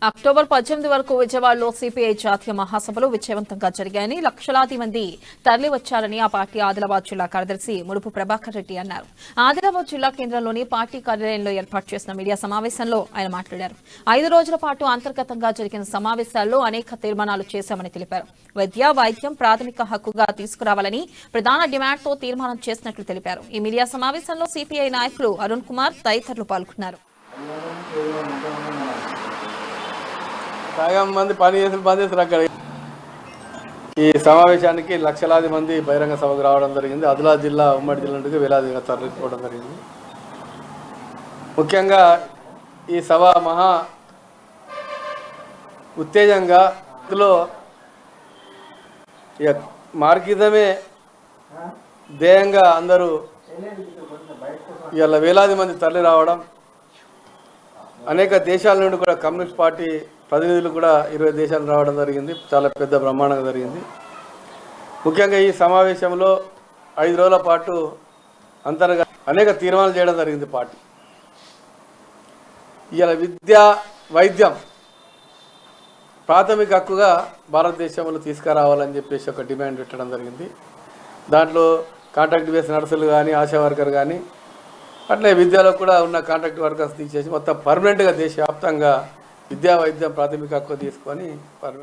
October 18 వరకు విజయవాడలో CPI జాతీయ మహాసభలు విజయవంతంగా జరిగాయని, లక్షలాది మంది తరలివచ్చారని ఆ పార్టీ ఆదిలాబాద్ జిల్లా కార్యదర్శి ముడుపు ప్రభాకర్ రెడ్డి అన్నారు. ఆదిలాబాద్ జిల్లా కేంద్రంలోని పార్టీ కార్యాలయంలో ఏర్పాటు చేసిన మీడియా సమావేశంలో ఆయన మాట్లాడారు. 5 రోజుల పాటు అంతర్గతంగా జరిగిన సమావేశాల్లో అనేక తీర్మానాలు చేశామని తెలిపారు. విద్య, వైద్యం ప్రాథమిక హక్కుగా తీసుకురావాలని ప్రధాన డిమాండ్తో తీర్మానం చేసినట్లు తెలిపారు. ఈ మీడియా సమావేశంలో సిపిఐ నాయకులు అరుణ్ కుమార్ తదితరులు పాల్గొన్నారు. సగం మంది పనిచేసారు అక్కడ. ఈ సమావేశానికి లక్షలాది మంది బహిరంగ సభకు రావడం జరిగింది. ఆదిలాబాద్ జిల్లా ఉమ్మడి జిల్లా నుండి వేలాదిగా తరలిపోవడం జరిగింది. ముఖ్యంగా ఈ సభ మహా ఉత్తేజంగా ఇందులో మార్కిజమే ధ్యేయంగా అందరూ ఇవాళ వేలాది మంది తరలి రావడం, అనేక దేశాల నుండి కూడా కమ్యూనిస్ట్ పార్టీ ప్రతినిధులు కూడా 20 దేశాలు రావడం జరిగింది. చాలా పెద్ద బ్రహ్మాండంగా జరిగింది. ముఖ్యంగా ఈ సమావేశంలో 5 రోజుల పాటు అంతర్గత అనేక తీర్మానాలు చేయడం జరిగింది. పార్టీ ఇవాళ విద్య, వైద్యం ప్రాథమిక హక్కుగా భారతదేశంలో తీసుకురావాలని చెప్పేసి ఒక డిమాండ్ పెట్టడం జరిగింది. దాంట్లో కాంట్రాక్ట్ బేస్ నర్సులు కానీ, ఆశా వర్కర్ కానీ, అట్లే విద్యలో కూడా ఉన్న కాంట్రాక్ట్ వర్కర్స్ తీసేసి మొత్తం పర్మనెంట్గా దేశవ్యాప్తంగా విద్యా, వైద్యం ప్రాథమిక హక్కు తీసుకొని